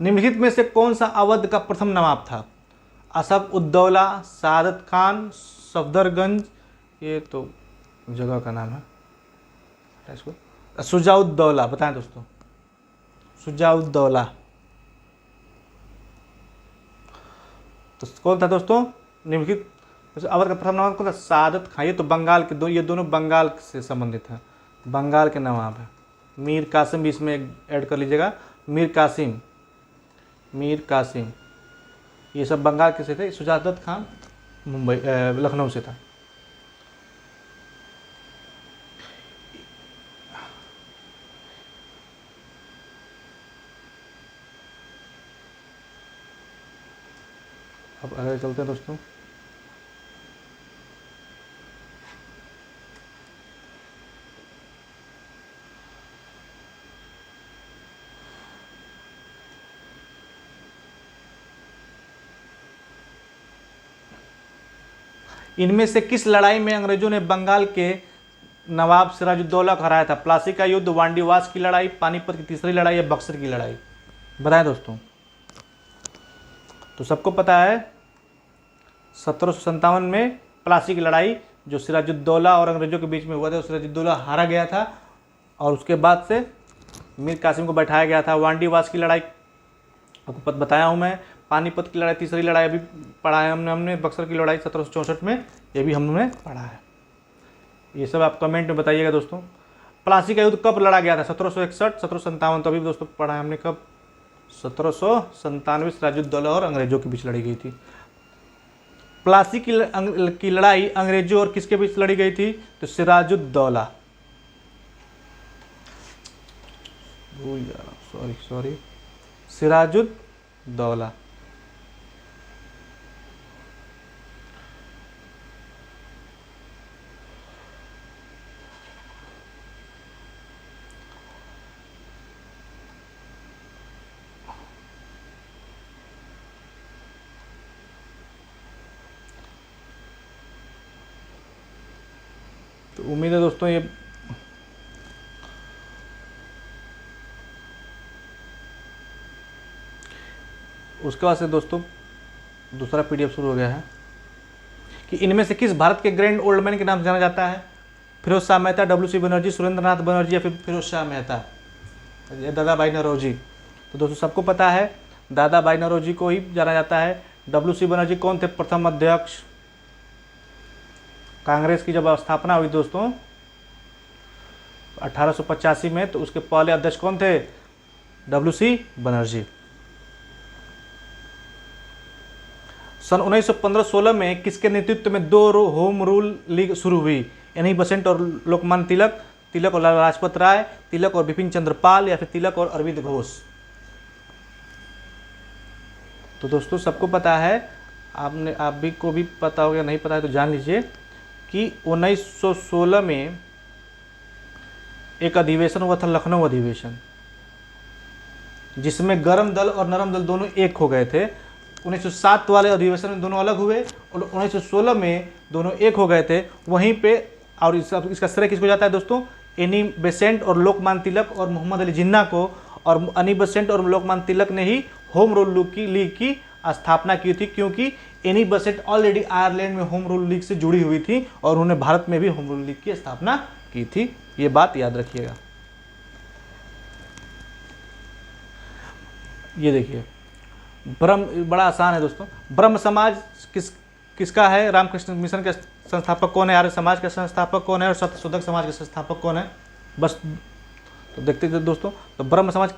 निम्नलिखित में से कौन सा अवध का प्रथम नवाब था? असफ उद्दौला, सादत खान, सफदरगंज? ये तो जगह का नाम है इसको। शुजाउद्दौला? बताएं दोस्तों। शुजाउद्दौला। तो कौन था दोस्तों निम्नलिखित अवध का प्रथम नवाब? कौन था? सादत खान। ये तो बंगाल के ये दोनों बंगाल से संबंधित हैं, बंगाल के नवाब है। मीर कासिम भी इसमें ऐड कर लीजिएगा। मीर कासिम ये सब बंगाल के से थे। शुजाउद्दौला खान मुंबई लखनऊ से था। अब आगे चलते हैं दोस्तों। इनमें से किस लड़ाई में अंग्रेजों ने बंगाल के नवाब सिराजुद्दौला को हराया था? प्लासी का युद्ध, वांडीवास की लड़ाई, पानीपत की तीसरी लड़ाई या बक्सर की लड़ाई? बताएं दोस्तों। तो सबको पता है 1757 में प्लासी की लड़ाई जो सिराजुद्दौला और अंग्रेजों के बीच में हुआ था, सिराजुद्दौला हारा गया था और उसके बाद से मीर कासिम को बैठाया गया था। वांडीवास की लड़ाई आपको बताया हूँ मैं। पानीपत की लड़ाई तीसरी लड़ाई अभी पढ़ा है हमने। बक्सर की लड़ाई 1764 में, ये भी हमने पढ़ा है। ये सब आप कमेंट में बताइएगा दोस्तों। प्लासी का युद्ध कब लड़ा गया था? 1761, 1757, तो अभी दोस्तों पढ़ा है हमने कब? 1797 सिराजुद्दौला और अंग्रेजों के बीच लड़ी गई थी। प्लासी की लड़ाई अंग्रेजों और किसके बीच लड़ी गई थी? तो सिराजुद्दौला, सॉरी सिराजुद्दौला। तो उम्मीद है दोस्तों ये उसके बाद से दोस्तों दूसरा पीडीएफ शुरू हो गया है कि इनमें से किस भारत के ग्रैंड ओल्ड मैन के नाम से जाना जाता है? फिरोज शाह मेहता, डब्ल्यू.सी. बनर्जी, सुरेंद्र नाथ बनर्जी या फिर फिरोज शाह मेहता या दादा भाई नौरोजी? तो दोस्तों सबको पता है दादा भाई नौरोजी को ही जाना जाता है। डब्ल्यू.सी. बनर्जी कौन थे? प्रथम अध्यक्ष कांग्रेस की जब स्थापना हुई दोस्तों 1885 में, तो उसके पहले अध्यक्ष कौन थे? डब्ल्यू.सी. बनर्जी। सन 1915-16 में किसके नेतृत्व में दो होम रूल लीग शुरू हुई? एनी बसेंट और लोकमान्य तिलक, तिलक और लाला लाजपत राय, तिलक और बिपिन चंद्र पाल या फिर तिलक और अरविंद घोष? तो दोस्तों सबको पता है, आप भी को भी पता हो गया, नहीं पता है तो जान लीजिए कि 1916 में एक अधिवेशन हुआ था, लखनऊ अधिवेशन, जिसमें गरम दल और नरम दल दोनों एक हो गए थे। 1907 वाले अधिवेशन में दोनों अलग हुए और 1916 में दोनों एक हो गए थे। वहीं पे और इसका श्रेय किसको जाता है दोस्तों? एनी बेसेंट और लोकमान्य तिलक और मोहम्मद अली जिन्ना को। और एनी बेसेंट और लोकमान्य तिलक ने ही होम रूल लीग की स्थापना की थी, क्योंकि एनी बेसेंट ऑलरेडी आयरलैंड में होम रूल लीग से जुड़ी हुई थी और उन्होंने भारत में भी होम रूल लीग की स्थापना की थी। ये बात याद रखिएगा। ये देखिए ब्रह्म, बड़ा आसान है दोस्तों। ब्रह्म समाज किसका है? रामकृष्ण मिशन के संस्थापक कौन है? आर्य समाज के संस्थापक कौन है? और सत्यशोधक समाज के संस्थापक कौन है? बस तो देखते थे दोस्तों। तो ब्रह्म समाज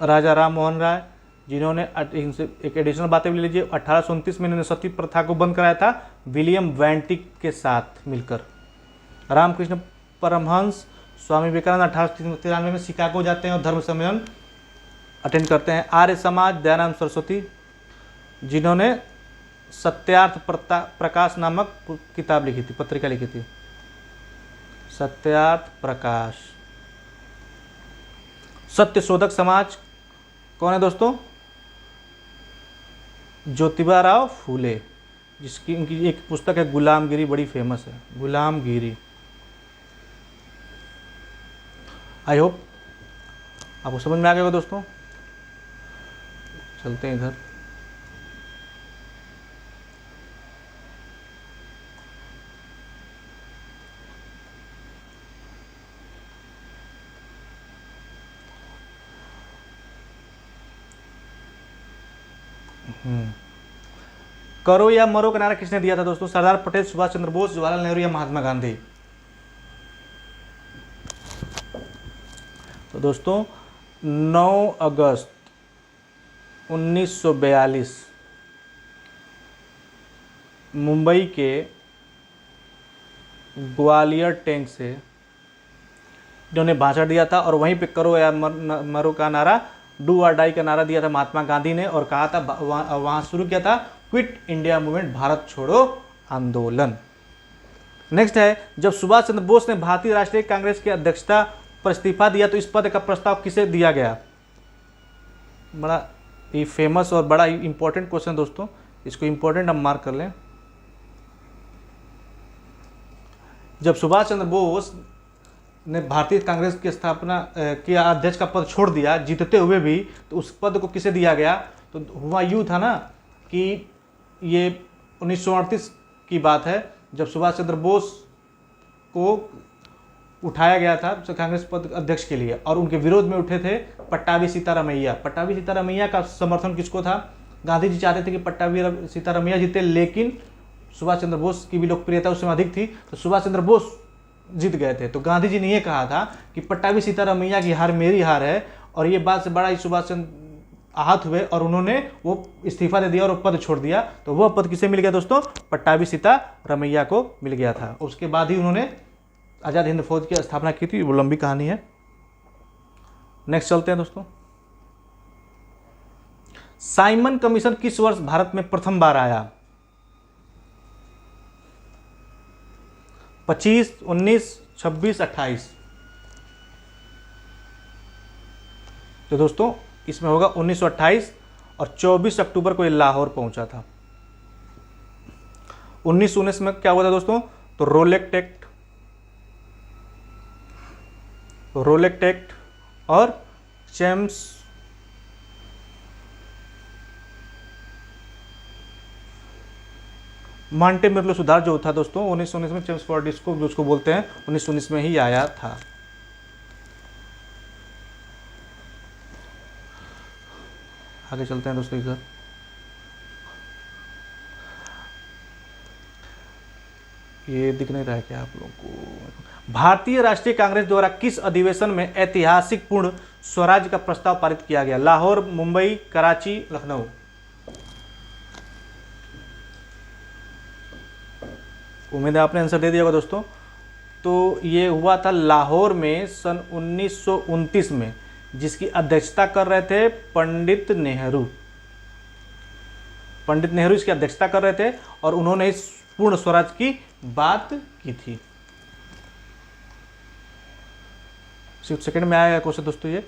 राजा राम मोहन राय, जिन्होंने एक एडिशनल बातें भी ले लीजिए, 1829 में इन्होंने सती प्रथा को बंद कराया था विलियम वेंटिक के साथ मिलकर। रामकृष्ण परमहंस स्वामी विवेकानंद 1893 में शिकागो जाते हैं और धर्म सम्मेलन अटेंड करते हैं। आर्य समाज दयानंद सरस्वती, जिन्होंने सत्यार्थ प्रकाश नामक किताब लिखी थी, पत्रिका लिखी थी, सत्यार्थ प्रकाश। सत्यशोधक समाज कौन है दोस्तों? ज्योतिबा राव फूले, जिसकी इनकी एक पुस्तक है गुलामगिरी, बड़ी फेमस है, गुलामगिरी। आई होप आपको समझ में आ गया होगा दोस्तों। चलते हैं इधर। करो या मरो का नारा किसने दिया था दोस्तों? सरदार पटेल, सुभाष चंद्र बोस, जवाहरलाल नेहरू या महात्मा गांधी? तो दोस्तों 9 अगस्त 1942 मुंबई के ग्वालियर टैंक से इन्होंने भाषण दिया था और वहीं पे करो या मरो का नारा, डू और डाई का नारा दिया था महात्मा गांधी ने और कहा था, वहाँ शुरू किया था क्विट इंडिया मूवमेंट, भारत छोड़ो आंदोलन। नेक्स्ट है, जब सुभाष चंद्र बोस ने भारतीय राष्ट्रीय कांग्रेस की अध्यक्षता पर इस्तीफा दिया तो इस पद का प्रस्ताव किसे दिया गया? बड़ा ये फेमस और बड़ा इंपॉर्टेंट क्वेश्चन दोस्तों, इसको इंपॉर्टेंट हम मार्क कर लें। जब सुभाष चंद्र बोस ने भारतीय कांग्रेस की स्थापना के अध्यक्ष का पद छोड़ दिया जीतते हुए भी, तो उस पद को किसे दिया गया? तो हुआ यूँ था ना कि ये 1938 की बात है, जब सुभाष चंद्र बोस को उठाया गया था कांग्रेस पद अध्यक्ष के लिए, और उनके विरोध में उठे थे पट्टाभी सीतारामैया। पट्टाभी सीतारामैया का समर्थन किसको था? गांधी जी चाहते थे कि पट्टाभी सीतारामैया जीते, लेकिन सुभाष चंद्र बोस की भी लोकप्रियता उस समय अधिक थी, तो सुभाष चंद्र बोस जीत गए थे। तो गांधी जी ने ये कहा था कि पट्टाभी सीतारामैया की हार मेरी हार है, और ये बात से बड़ा ही सुभाष चंद्र आहत हुए और उन्होंने वो इस्तीफा दे दिया और वो पद छोड़ दिया। तो वह पद किसे मिल गया दोस्तों? पट्टाभी सीतारामैया को मिल गया था। उसके बाद ही उन्होंने आज़ाद हिंद फौज की स्थापना की थी। वो लंबी कहानी है। नेक्स्ट चलते हैं दोस्तों। साइमन कमीशन किस वर्ष भारत में प्रथम बार आया? 25, 19, 26, 28। तो दोस्तों इसमें होगा 1928, और 24 अक्टूबर को ये लाहौर पहुंचा था। 1919 में क्या हुआ था दोस्तों? तो रोलेक्ट एक्ट और चेम्स मॉन्टेमर्लो सुधार जो था दोस्तों 1919 में, चेम्स फॉर्डिस्को जो उसको बोलते हैं, 1919 में ही आया था। आगे चलते हैं दोस्तों इधर। ये दिख नहीं रहा है क्या आप लोगों को? भारतीय राष्ट्रीय कांग्रेस द्वारा किस अधिवेशन में ऐतिहासिक पूर्ण स्वराज का प्रस्ताव पारित किया गया? लाहौर, मुंबई, कराची, लखनऊ। उम्मीद है आपने आंसर दे दिया होगा दोस्तों। तो ये हुआ था लाहौर में सन 1929 में, जिसकी अध्यक्षता कर रहे थे पंडित नेहरू। पंडित नेहरू इसकी अध्यक्षता कर रहे थे और उन्होंने इस पूर्ण स्वराज की बात की थी। सिर्फ सेकंड में आया क्वेश्चन दोस्तों ये।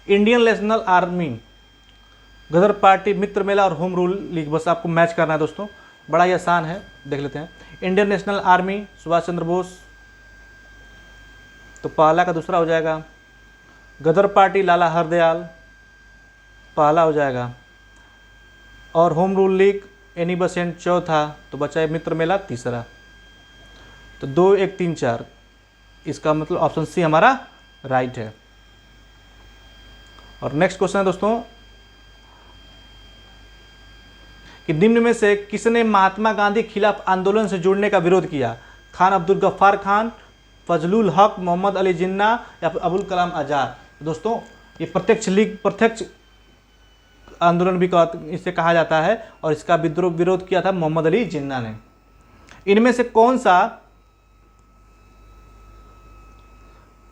इंडियन नेशनल आर्मी, गदर पार्टी, मित्र मेला और होम रूल लीग, बस आपको मैच करना है दोस्तों, बड़ा ही आसान है, देख लेते हैं। Indian national army Subhash Chandra Bose, तो पहला का दूसरा हो जाएगा। गदर पार्टी लाला हरदयाल, पहला हो जाएगा। और home rule league Annie Besant चौथा, तो बचा है मित्र मेला तीसरा। तो 2, 1, 3, 4, इसका मतलब ऑप्शन सी हमारा राइट है। और नेक्स्ट क्वेश्चन है दोस्तों कि निम्न में से किसने महात्मा गांधी खिलाफ आंदोलन से जुड़ने का विरोध किया? खान अब्दुल गफ्फार खान, फजलुल हक, मोहम्मद अली जिन्ना या फिर अबुल कलाम आजाद। दोस्तों ये प्रत्यक्ष आंदोलन भी इसे कहा जाता है, और इसका विरोध किया था मोहम्मद अली जिन्ना ने। इनमें से कौन सा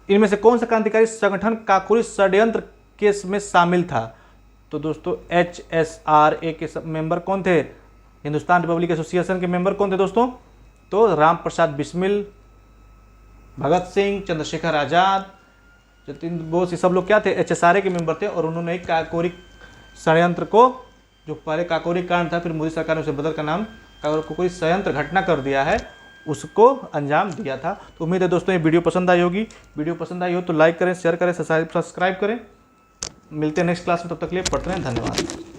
क्रांतिकारी संगठन काकोरी षड्यंत्र केस में शामिल था? तो दोस्तों HSRA के मेंबर कौन थे? हिंदुस्तान रिपब्लिक एसोसिएशन के मेंबर कौन थे दोस्तों? तो राम प्रसाद बिस्मिल, भगत सिंह, चंद्रशेखर आजाद, जतिन बोस, ये सब लोग क्या थे? HSRA के मेंबर थे। और उन्होंने एक काकोरी षड्यंत्र को, जो पहले काकोरी कांड था, फिर मोदी सरकार ने उसे बदल कर नाम काकोरी षड्यंत्र घटना कर दिया है, उसको अंजाम दिया था। तो उम्मीद है दोस्तों ये वीडियो पसंद आई होगी। वीडियो पसंद आई हो तो लाइक करें, शेयर करें, सब्सक्राइब करें। मिलते हैं नेक्स्ट क्लास में, तब तक के लिए पढ़ते रहें। धन्यवाद।